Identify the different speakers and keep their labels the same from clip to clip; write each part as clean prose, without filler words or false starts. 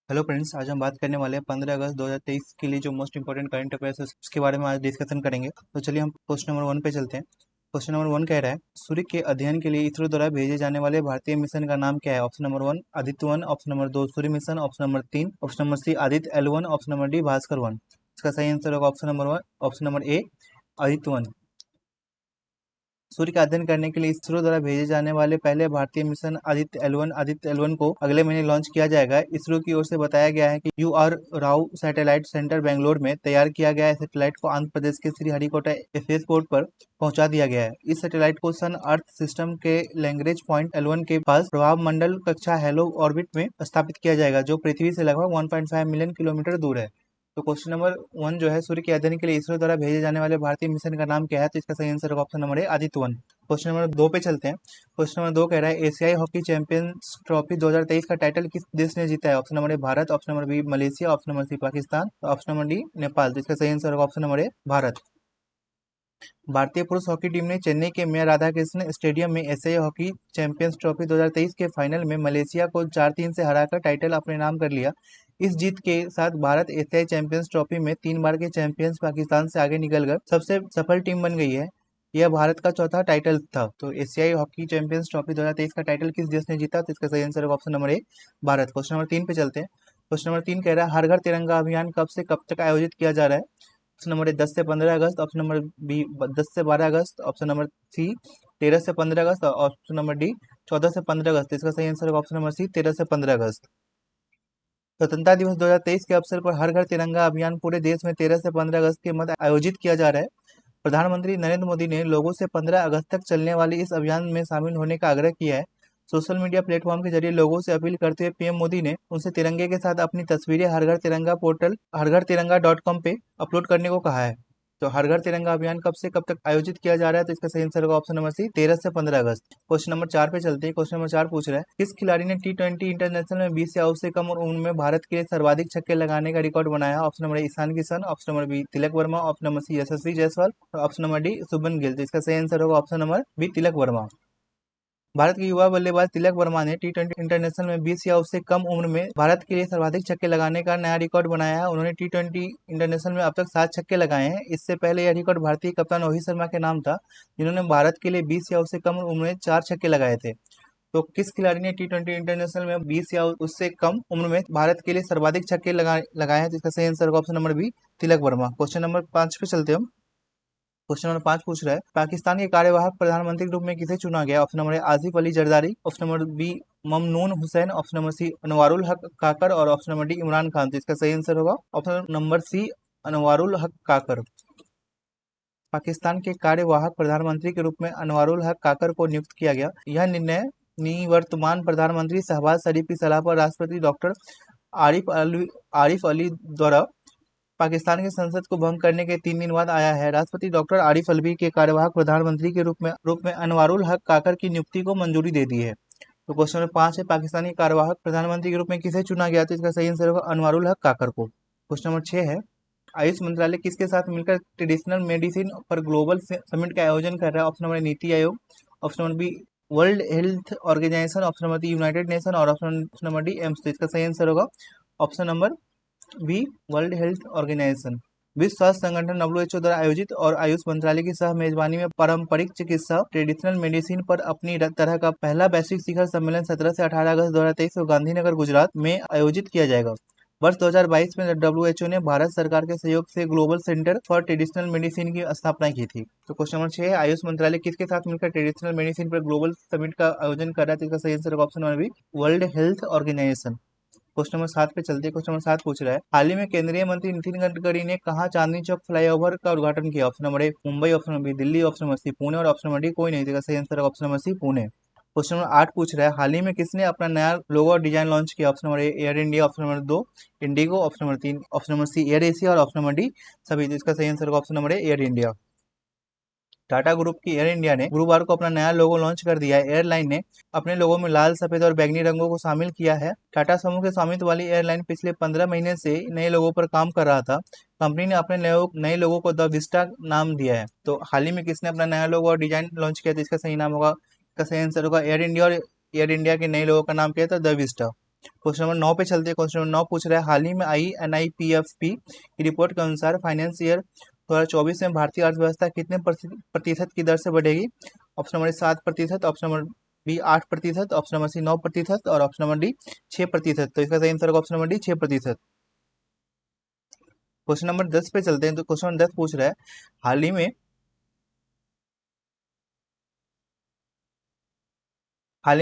Speaker 1: Hello friends, आज हम बात करने वाले हैं 15 अगस्त 2023 के लिए जो मोस्ट इंपॉर्टेंट करंट अफेयर्स है उसके बारे में आज डिस्कशन करेंगे। तो चलिए हम क्वेश्चन नंबर 1 पे चलते हैं। क्वेश्चन नंबर 1 कह रहा है, सूर्य के अध्ययन के लिए इसरो द्वारा भेजे जाने वाले भारतीय मिशन का नाम क्या है? Option number 1 Aditya 1, option number 2 Surya mission, option number 3, option number C Aditya L1, option number D Bhaskar 1। इसका सही आंसर होगा option number 1, option number A Aditya 1। सूर्य का अध्ययन करने के लिए इसरो द्वारा भेजे जाने वाले पहले भारतीय मिशन आदित्य L1 को अगले महीने लॉन्च किया जाएगा। इसरो की ओर से बताया गया है कि UR Rao satellite centre Bangalore में तैयार किया गया सैटेलाइट को आंध्र प्रदेश के श्रीहरिकोटा एयरपोर्ट पर पहुंचा दिया गया है। इस सैटेलाइट को सन अर्थ सिस्टम के लैग्रेंज पॉइंट L1 के पास प्रभाव मंडल कक्षा हेलो ऑर्बिट में स्थापित किया जाएगा, जो पृथ्वी से लगभग 1.5 मिलियन किलोमीटर दूर है। तो क्वेश्चन नंबर 1 जो है, सूर्य के अध्ययन के लिए इसरो द्वारा भेजे जाने वाले भारतीय मिशन का नाम क्या है? तो इसका सही आंसर होगा option number A Aditya 1। Question number 2 पे चलते हैं। क्वेश्चन नंबर 2 कह रहा है, एशियाई हॉकी चैंपियंस ट्रॉफी 2023 का टाइटल किस देश ने जीता है? Option number A Bharat, option number B Malaysia, option number C Pakistan, option number D Nepal. तो इसका सही आंसर होगा ऑप्शन नंबर ए भारत। भारतीय पुरुष हॉकी टीम ने चेन्नई के मैया राधाकृष्णन स्टेडियम में एशियाई हॉकी चैंपियंस ट्रॉफी 2023 के फाइनल में मलेशिया को 4-3 से हराकर टाइटल अपने नाम कर लिया। इस जीत के साथ भारत एशियाई चैंपियंस ट्रॉफी में 3 बार के चैंपियंस पाकिस्तान से आगे निकलकर सबसे सफल टीम बन गई है। यह भारत का चौथा टाइटल था। तो एशियाई हॉकी चैंपियंस ट्रॉफी 2023 का टाइटल किस देश ने जीता? तो इसका सही आंसर होगा option number A Bharat. Question number 3 पे चलते हैं। क्वेश्चन नंबर 3 कह रहा है, हर घर तिरंगा अभियान कब से कब तक आयोजित किया जा रहा है? ऑप्शन नंबर ए 10 से 15 अगस्त, ऑप्शन नंबर बी 10 से 12 अगस्त, ऑप्शन नंबर सी 13 से 15 अगस्त, और ऑप्शन नंबर डी 14 से 15 अगस्त। इसका सही आंसर होगा ऑप्शन नंबर सी 13 से 15 अगस्त। स्वतंत्रता दिवस 2023 के अवसर पर हर घर तिरंगा अभियान पूरे देश में 13 से 15 अगस्त के मध्य आयोजित किया जा रहा है। प्रधानमंत्री नरेंद्र मोदी ने लोगों से 15 अगस्त तक चलने वाले इस अभियान में शामिल होने का आग्रह किया है। सोशल मीडिया प्लेटफॉर्म के जरिए लोगों से अपील करते हुए पीएम मोदी ने उनसे तिरंगे के साथ अपनी तस्वीरें हर घर तिरंगा पोर्टल हरघरतिरंगा.com पे अपलोड करने को कहा है। तो हर घर तिरंगा अभियान कब से कब तक आयोजित किया जा रहा है? तो इसका सही आंसर होगा ऑप्शन नंबर सी 13 से 15 अगस्त। क्वेश्चन नंबर 4 पे चलते हैं। क्वेश्चन नंबर 4 पूछ रहा है, किस खिलाड़ी ने T20 इंटरनेशनल में 20 या उससे कम उम्र में भारत के लिए सर्वाधिक छक्के लगाने का रिकॉर्ड बनाया? Option number A Ishan Kishan, option number B Tilak Varma, option number C Yashasvi Jaiswal, और option number D Shubman Gill. तो इसका सही आंसर होगा option number B Tilak Varma. Bharat के युवा बल्लेबाज तिलक वर्मा ने T20 इंटरनेशनल में 20 या उससे कम उम्र में भारत के लिए सर्वाधिक छक्के लगाने का नया रिकॉर्ड बनाया है। उन्होंने T20 इंटरनेशनल में अब तक 7 छक्के लगाए हैं। इससे पहले यह रिकॉर्ड भारतीय कप्तान रोहित शर्मा के नाम था, जिन्होंने भारत के लिए 20 या उससे कम उम्र में 4 छक्के लगाए थे। तो किस खिलाड़ी ने T20 इंटरनेशनल में 20 या उससे कम उम्र में भारत के लिए सर्वाधिक छक्के लगाए हैं? तो इसका सही आंसर होगा option number B Tilak Verma. Question number 5 पे चलते हैं हम। क्वेश्चन नंबर 5 पूछ रहा है, पाकिस्तान के कार्यवाहक प्रधानमंत्री के रूप में किसे चुना गया? Option number A Asif Ali Zardari, option number B Mamnoon Hussain, option number C Anwaarul Haq Kakar, और option number D Imran Khan. तो इसका सही आंसर होगा option number C Anwaarul Haq काकर। पाकिस्तान के कार्यवाहक प्रधानमंत्री के रूप में अनवारुल हक काकर को नियुक्त किया गया। यह निर्णय निवर्तमान प्रधानमंत्री शहबाज शरीफ की सलाह पर राष्ट्रपति डॉक्टर आरिफ अली द्वारा पाकिस्तान की संसद को भंग करने के 3 दिन बाद आया है। राष्ट्रपति डॉक्टर आरिफ अलवी के कार्यवाहक प्रधानमंत्री के रूप में अनवारुल हक काकर की नियुक्ति को मंजूरी दे दी है। तो क्वेश्चन नंबर 5 है, पाकिस्तानी कार्यवाहक प्रधानमंत्री के रूप में किसे चुना गया? तो इसका सही आंसर होगा अनवारुल हक काकर को। क्वेश्चन नंबर 6 है, आयुष मंत्रालय किसके साथ मिलकर ट्रेडिशनल मेडिसिन पर ग्लोबल समिट का आयोजन कर रहा है? Option number NITI Aayog, option number B World Health Organization, option number D United Nation, और ऑप्शन नंबर डी एम्स। तो इसका सही आंसर होगा option number B World Health Organization. विश्व स्वास्थ्य संगठन WHO द्वारा आयोजित और आयुष मंत्रालय की सह मेजबानी में पारंपरिक चिकित्सा ट्रेडिशनल मेडिसिन पर अपनी तरह का पहला वैश्विक शिखर सम्मेलन 17 से 18 अगस्त 2023 को गांधीनगर गुजरात में आयोजित किया जाएगा। वर्ष 2022 में WHO ने भारत सरकार के सहयोग से global centre for traditional medicine की स्थापना की थी। तो क्वेश्चन नंबर 6 है, आयुष मंत्रालय किसके साथ मिलकर ट्रेडिशनल मेडिसिन पर ग्लोबल समिट का आयोजन कर रहा है? तो इसका सही आंसर होगा option number B World Health Organization. Question number 7 पे चलते हैं। क्वेश्चन नंबर 7 पूछ रहा है, हाल ही में केंद्रीय मंत्री नितिन गडकरी ने कहा चांदनी चौक फ्लाईओवर का उद्घाटन किया? Option number A Mumbai, option number B Delhi, option number C Pune, और ऑप्शन नंबर डी कोई नहीं। देगा सही आंसर है option number C Pune. Question number 8 पूछ रहा है, हाल ही में किसने अपना नया लोगो और डिजाइन लॉन्च किया? Option number A Air India, option number 2 IndiGo, option number 3 option number C Air Asia, और ऑप्शन नंबर डी सभी। तो इसका सही आंसर होगा option number A Air India. Tata group की एयर इंडिया ने गुरुवार को अपना नया लोगो लॉन्च कर दिया है। एयरलाइन ने अपने लोगो में लाल, सफेद और बैंगनी रंगों को शामिल किया है। टाटा समूह के स्वामित्व वाली एयरलाइन पिछले 15 महीने से नए लोगों पर काम कर रहा था। कंपनी ने अपने नए लोगों को द विस्टा नाम दिया है। तो हाल ही में किसने अपना नया लोगो और डिजाइन लॉन्च किया था? इसका सही नाम होगा, इसका सही आंसर होगा एयर इंडिया, और एयर इंडिया के नए लोगों का नाम क्या था? The Vista. क्वेश्चन नंबर 9 पे चलते हैं। क्वेश्चन नंबर 9 पूछ रहा है, हाल ही में आई NIPFP की रिपोर्ट के अनुसार फाइनेंस ईयर 2024 में भारतीय अर्थव्यवस्था कितने प्रतिशत की दर से बढ़ेगी? Option number 7%, option number B 8%, option number C 9% और ऑप्शन नंबर डी 6%। तो इसका सही आंसर होगा option number D 6%। Question number 10 पे चलते हैं। तो क्वेश्चन नंबर 10 पूछ रहा है, हाल ही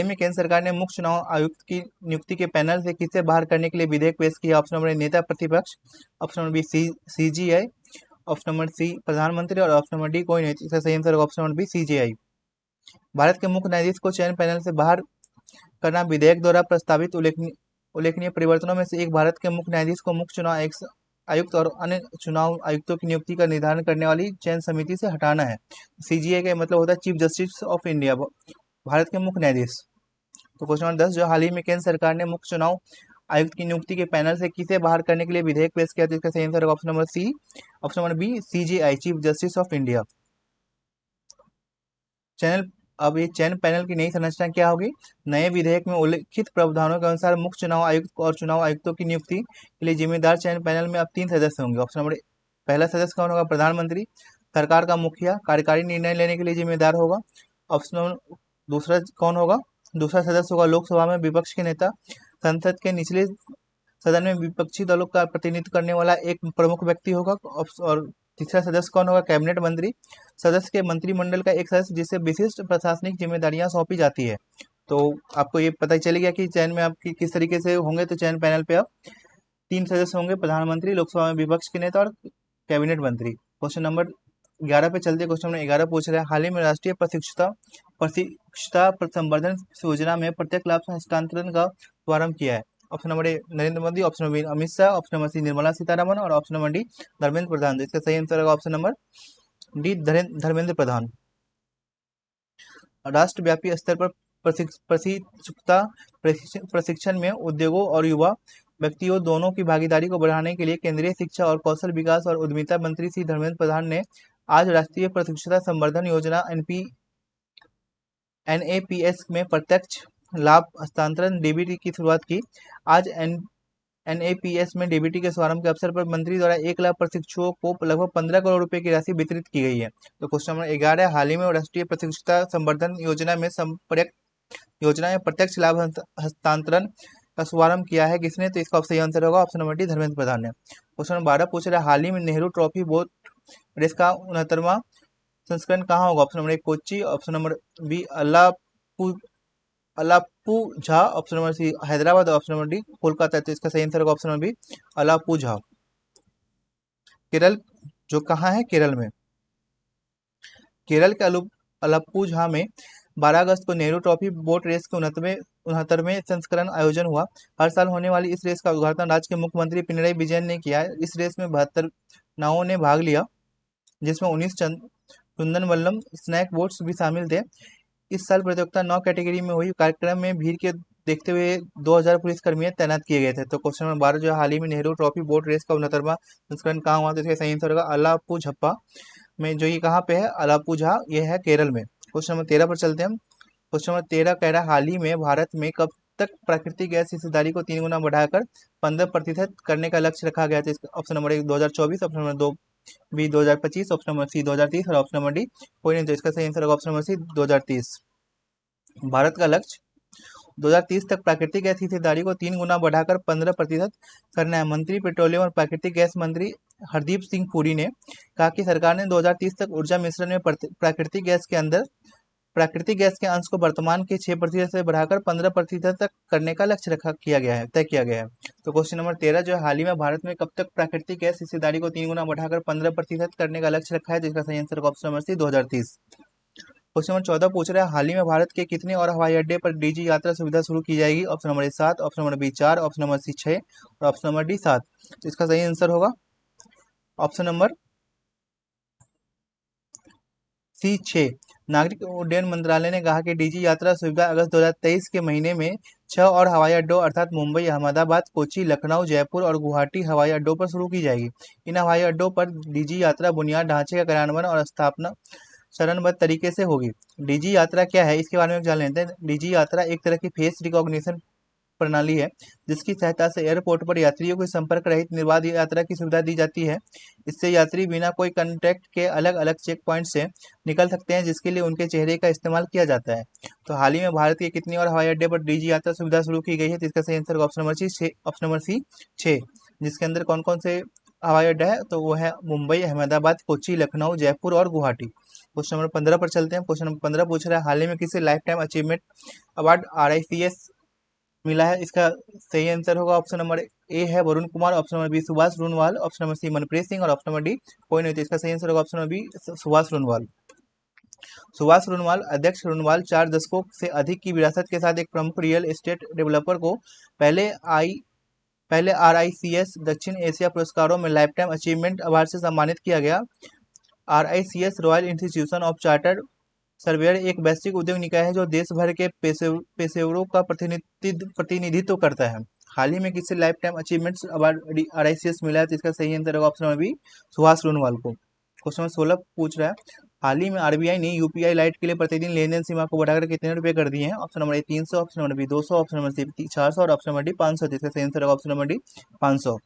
Speaker 1: में केंद्र सरकार ने मुख्य चुनाव आयुक्त की नियुक्ति के पैनल से किसे बाहर करने के लिए विधेयक पेश किया? ऑप्शन नंबर ए नेता प्रतिपक्ष, option number B CGI, option number C प्रधानमंत्री और ऑप्शन नंबर डी कोई नहीं। इसका सही आंसर होगा option number B CGI। Bharat के मुख्य न्यायाधीश को चयन पैनल से बाहर करना विधेयक द्वारा प्रस्तावित उल्लेखनीय परिवर्तनों में से एक। भारत के मुख्य न्यायाधीश को मुख्य चुनाव आयुक्त और अन्य चुनाव आयुक्तों की नियुक्ति का निर्धारण करने वाली चयन समिति से हटाना है। CGI का मतलब होता है chief justice of India, Bharat के मुख्य न्यायाधीश। तो क्वेश्चन नंबर 10, जो हाल ही में केंद्र सरकार ने मुख्य चुनाव आयुक्त की नियुक्ति के पैनल से किसे बाहर करने के लिए विधेयक पेश किया? तो इसका सही आंसर होगा option number C, option number B CGI, chief justice of India. Channel अब ये चयन पैनल की नई संरचना क्या होगी? नए विधेयक में उल्लिखित प्रावधानों के अनुसार मुख्य चुनाव आयुक्त और चुनाव आयुक्तों की नियुक्ति के लिए जिम्मेदार चयन पैनल में अब 3 सदस्य होंगे। ऑप्शन नंबर पहला सदस्य कौन होगा? प्रधानमंत्री, सरकार का मुखिया, कार्यकारी निर्णय लेने के लिए जिम्मेदार होगा। ऑप्शन नंबर दूसरा कौन होगा? दूसरा सदस्य होगा लोकसभा में विपक्ष के नेता, संसद के निचले सदन में विपक्षी दलों का प्रतिनिधित्व करने वाला एक प्रमुख व्यक्ति होगा। और तीसरा सदस्य कौन होगा? कैबिनेट मंत्री, सदस्य के मंत्रिमंडल का एक सदस्य जिसे विशिष्ट प्रशासनिक जिम्मेदारियां सौंपी जाती है। तो आपको ये पता चल गया कि चयन में आप किस तरीके से होंगे। तो चयन पैनल पे अब 3 सदस्य होंगे, प्रधानमंत्री, लोकसभा में विपक्ष के नेता और कैबिनेट मंत्री। क्वेश्चन नंबर 11 पे चलते। क्वेश्चन नंबर 11 पूछ रहा है, हाल ही में राष्ट्रीय प्रशिक्षुता संवर्धन योजना में प्रत्यक्ष लाभ हस्तांतरण का शुभारंभ किया है। Option number A Narendra Modi, option number B Amit Shah, option number C Nirmala Sitharaman और option number D Dharmendra Pradhan. तो इसका सही आंसर होगा option number D Dharmendra Pradhan. राष्ट्रव्यापी स्तर पर प्रशिक्षुता प्रशिक्षण में उद्योगों और युवा व्यक्तियों दोनों की भागीदारी को बढ़ाने के लिए केंद्रीय शिक्षा और कौशल विकास और उद्यमिता मंत्री श्री धर्मेंद्र प्रधान ने आज राष्ट्रीय प्रशिक्षुता संवर्धन योजना NAPS में प्रत्यक्ष लाभ हस्तांतरण DBT की शुरुआत की। आज NAPS में DBT के शुभारंभ के अवसर पर मंत्री द्वारा 1 लाख प्रशिक्षुओं को लगभग 15 करोड़ रुपए की राशि वितरित की गई है। तो क्वेश्चन नंबर 11 है, हाल ही में राष्ट्रीय प्रशिक्षुता संवर्धन योजना में प्रत्यक्ष लाभ हस्तांतरण का शुभारंभ किया है किसने? तो इसका सही आंसर होगा ऑप्शन नंबर डी धर्मेंद्र प्रधान ने। क्वेश्चन नंबर 12 पूछ रहा है, हाल ही में नेहरू ट्रॉफी बोट रेस का 69वां संस्करण कहाँ होगा? Option number A Kochi, option number B Alappuzha, option number C Hyderabad, option number D Kolkata. तो इसका सही आंसर होगा option number B Alappuzha. Kerala जो कहाँ है? केरल में। केरल के अलाप्पुझा में 12 अगस्त को नेहरू ट्रॉफी बोट रेस के 69वें संस्करण आयोजन हुआ। हर साल होने वाली इस रेस का उद्घाटन राज्य के मुख्यमंत्री पिनरई विजयन ने किया है। इस रेस में 72 नावों ने भाग लिया, जिसमें 19 चंदन वल्लम स्नैक बोट्स भी शामिल थे। इस साल प्रतियोगिता 9 कैटेगरी में हुई। कार्यक्रम में भीड़ के देखते हुए 2000 पुलिसकर्मी तैनात किए गए थे। तो क्वेश्चन नंबर 12 जो हाल ही में नेहरू ट्रॉफी बोट रेस का 69वां संस्करण कहाँ हुआ? तो इसका सही आंसर होगा अलाप्पुझप्पा में, जो ये कहाँ पे है? अलाप्पुझा, ये है केरल में। क्वेश्चन नंबर 13 पर चलते हैं हम। क्वेश्चन नंबर 13 कह रहा है, हाल ही में भारत में कब तक प्राकृतिक गैस हिस्सेदारी को 3 गुना बढ़ाकर 15% करने का लक्ष्य रखा गया था? Option number 1 2024, option number 2 B 2025, option number C 2030 और ऑप्शन नंबर डी कोई नहीं। तो इसका सही आंसर होगा ऑप्शन नंबर सी 2030। भारत का लक्ष्य 2030 तक प्राकृतिक गैस हिस्सेदारी को 3 गुना बढ़ाकर 15% करना है। मंत्री पेट्रोलियम और प्राकृतिक गैस मंत्री हरदीप सिंह पुरी ने कहा कि सरकार ने 2030 तक ऊर्जा मिश्रण में प्राकृतिक गैस के अंश को वर्तमान के 6% से बढ़ाकर 15% तक करने का लक्ष्य तय किया गया है। तो क्वेश्चन नंबर 13 जो है, हाल ही में भारत में कब तक प्राकृतिक गैस हिस्सेदारी को 3 गुना बढ़ाकर 15% करने का लक्ष्य रखा है? जिसका सही आंसर होगा option number C 2030। Question number 14 पूछ रहा है, हाल ही में भारत के कितने और हवाई अड्डे पर DG यात्रा सुविधा शुरू की जाएगी? Option number A 7, option number B 4, option number C 6 और ऑप्शन नंबर डी 7। तो इसका सही आंसर होगा ऑप्शन नंबर सी 6। नागरिक उड्डयन मंत्रालय ने कहा कि DG यात्रा सुविधा अगस्त 2023 के महीने में 6 और हवाई अड्डों अर्थात मुंबई, अहमदाबाद, कोच्चि, लखनऊ, जयपुर और गुवाहाटी हवाई अड्डों पर शुरू की जाएगी। इन हवाई अड्डों पर DG यात्रा बुनियाद ढांचे का कार्यान्वयन और स्थापना चरणबद्ध तरीके से होगी। DG यात्रा क्या है, इसके बारे में जान लेते हैं। DG यात्रा एक तरह की फेस रिकॉग्निशन प्रणाली है जिसकी सहायता से एयरपोर्ट पर यात्रियों को संपर्क रहित निर्बाध यात्रा की सुविधा दी जाती है। इससे यात्री बिना कोई कंटेक्ट के अलग अलग चेक पॉइंट से निकल सकते हैं, जिसके लिए उनके चेहरे का इस्तेमाल किया जाता है। तो हाल ही में भारत के कितने और हवाई अड्डे पर डीजी यात्रा सुविधा शुरू की गई है? तो इसका सही आंसर ऑप्शन नंबर सी 6, जिसके अंदर कौन कौन से हवाई अड्डा है? तो वो है मुंबई, अहमदाबाद, कोच्चि, लखनऊ, जयपुर और गुवाहाटी। क्वेश्चन नंबर 15 पर चलते हैं। क्वेश्चन नंबर 15 पूछ रहा है, हाल ही में किसे life time achievement award RICS मिला है? इसका सही आंसर होगा ऑप्शन नंबर ए है Varun Kumar, option number B Subhash Runwal, option number C Manpreet Singh और ऑप्शन नंबर डी कोई नहीं। तो इसका सही आंसर होगा option number B Subhash Runwal. Subhash Runwal अध्यक्ष रुनवाल 4 दशकों से अधिक की विरासत के साथ एक प्रमुख रियल एस्टेट डेवलपर को पहले RICS दक्षिण एशिया पुरस्कारों में लाइफ टाइम अचीवमेंट अवार्ड से सम्मानित किया गया। RICS royal institution of chartered surveyor एक वैश्विक उद्योग निकाय है जो देश भर के पेशेवरों का प्रतिनिधित्व करता है। हाल ही में किसी life time achievements award RICS मिला है? तो इसका सही आंसर होगा option number B Subhash Runwal को। क्वेश्चन नंबर 16 पूछ रहा है, हाल ही में RBI ने UPI लाइट के लिए प्रतिदिन लेन देन सीमा को बढ़ाकर कितने रुपए कर दिए हैं? Option number A 300, option number B 200, option number C 400 और ऑप्शन नंबर डी 500। इसका सही आंसर होगा ऑप्शन नंबर डी 500।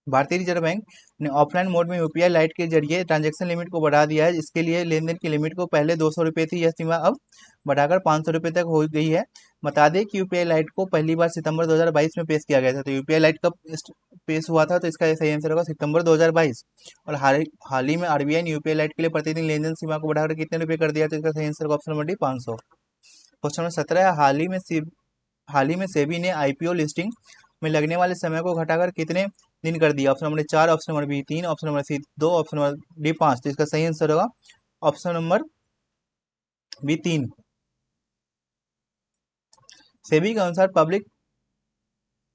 Speaker 1: भारतीय रिजर्व बैंक ने ऑफलाइन मोड में UPI लाइट के जरिए ट्रांजैक्शन लिमिट को बढ़ा दिया है। इसके लिए लेन देन की लिमिट को पहले 200 रुपये थी, यह सीमा अब बढ़ाकर 500 रुपये तक हो गई है। बता दें कि UPI लाइट को पहली बार सितंबर 2022 में पेश किया गया था। तो UPI लाइट कब पेश हुआ था? तो इसका सही आंसर होगा सितंबर 2022। और हाल ही में RBI ने UPI लाइट के लिए प्रतिदिन लेन देन सीमा को बढ़ाकर कितने रुपये कर दिया? तो इसका सही आंसर होगा option number D 500। Question number 17 है, हाल ही में सेबी ने IPO लिस्टिंग में लगने वाले समय को घटाकर कितने दिन कर दिया? Option number 4, option number B 3, option number C 2, option number D 5। तो इसका सही आंसर होगा ऑप्शन नंबर बी 3। सेबी के अनुसार पब्लिक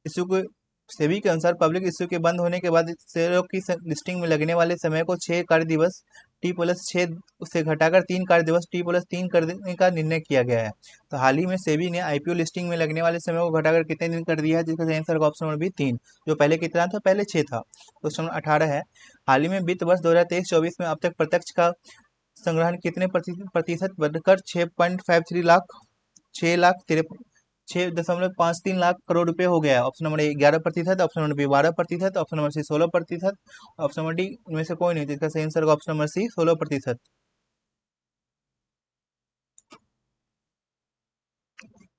Speaker 1: इश्यू को सेबी के अनुसार पब्लिक इश्यू के बंद होने के बाद शेयरों की लिस्टिंग में लगने वाले समय को 6 कार्य दिवस T+6 से घटाकर 3 कार्य दिवस T+3 कर देने का निर्णय किया गया है। तो हाल ही में सेबी ने IPO लिस्टिंग में लगने वाले समय को घटाकर कितने दिन कर दिया है? जिसका सही आंसर ऑप्शन नंबर बी 3, जो पहले कितना था? पहले 6 था। क्वेश्चन नंबर 18 है, हाल ही में वित्त वर्ष 2023-24 में अब तक प्रत्यक्ष का संग्रहण कितने प्रतिशत बढ़कर 6.53 लाख 6.53 लाख करोड़ रुपए हो गया है? Option number A 11%, option number B 12%, option number C 16%, option number D इनमें से कोई नहीं। तो इसका सही आंसर होगा option number C 16%।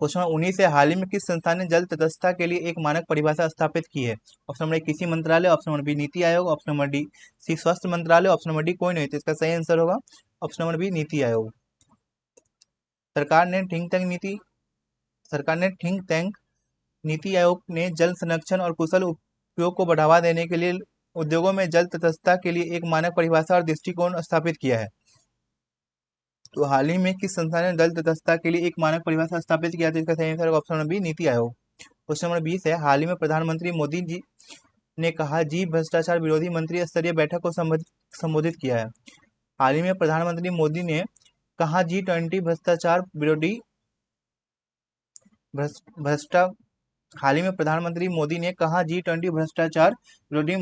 Speaker 1: Question number 19 है, हाल ही में किस संस्थान ने जल तटस्थता के लिए एक मानक परिभाषा स्थापित की है? ऑप्शन नंबर ए कृषि मंत्रालय, ऑप्शन नंबर बी नीति Aayog, option number D C स्वास्थ्य मंत्रालय, ऑप्शन नंबर डी कोई नहीं। तो इसका सही आंसर होगा option number B NITI Aayog. सरकार ने थिंक टैंक नीति आयोग ने जल संरक्षण और कुशल उपयोग को बढ़ावा देने के लिए उद्योगों में जल तटस्थता के लिए एक मानक परिभाषा और दृष्टिकोण स्थापित किया है। तो हाल ही में किस संस्थान ने जल तटस्थता के लिए एक मानक परिभाषा स्थापित किया? तो इसका सही answer option number B NITI Aayog. Question number 20 है, हाल ही में प्रधानमंत्री मोदी जी ने कहा जी भ्रष्टाचार विरोधी मंत्री स्तरीय बैठक को संबोधित किया है। हाल ही में प्रधानमंत्री मोदी ने कहा G20 भ्रष्टाचार विरोधी भ्रष्टा हाल ही में प्रधानमंत्री मोदी ने कहा G20 भ्रष्टाचार विरोधी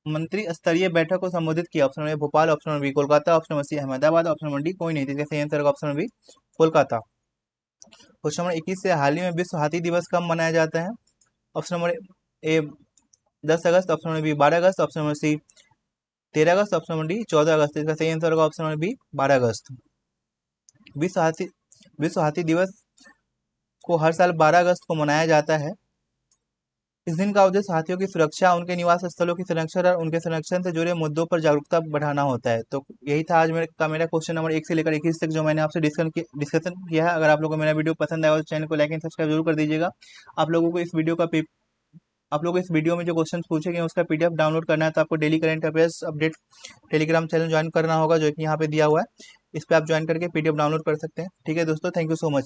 Speaker 1: मंत्री स्तरीय बैठक को संबोधित किया? Option number Bhopal, option number B Kolkata, option number C Ahmedabad, option number D कोई नहीं। इसका सही आंसर होगा option number B Kolkata. Question number 21 से, हाल ही में विश्व हाथी दिवस कब मनाया जाता है? ऑप्शन नंबर ए 10 अगस्त, ऑप्शन नंबर बी 12 अगस्त, ऑप्शन नंबर सी 13 अगस्त, ऑप्शन नंबर डी 14 अगस्त। इसका सही आंसर होगा ऑप्शन नंबर बी 12 अगस्त। विश्व हाथी दिवस को हर साल 12 अगस्त को मनाया जाता है। इस दिन का उद्देश्य हाथियों की सुरक्षा, उनके निवास स्थलों की संरक्षण और उनके संरक्षण से जुड़े मुद्दों पर जागरूकता बढ़ाना होता है। तो यही था आज मेरा क्वेश्चन नंबर 1 से लेकर 21 तक जो मैंने आपसे डिस्कशन किया है। अगर आप लोगों को मेरा वीडियो पसंद आया तो चैनल को लाइक एंड सब्सक्राइब जरूर कर दीजिएगा। आप लोगों को इस वीडियो में जो क्वेश्चन पूछे गए उसका PDF डाउनलोड करना है तो आपको daily current affairs update Telegram channel join करना होगा, जो कि यहाँ पे दिया हुआ है। इस पर आप ज्वाइन करके PDF डाउनलोड कर सकते हैं। ठीक है दोस्तों, थैंक यू सो मच।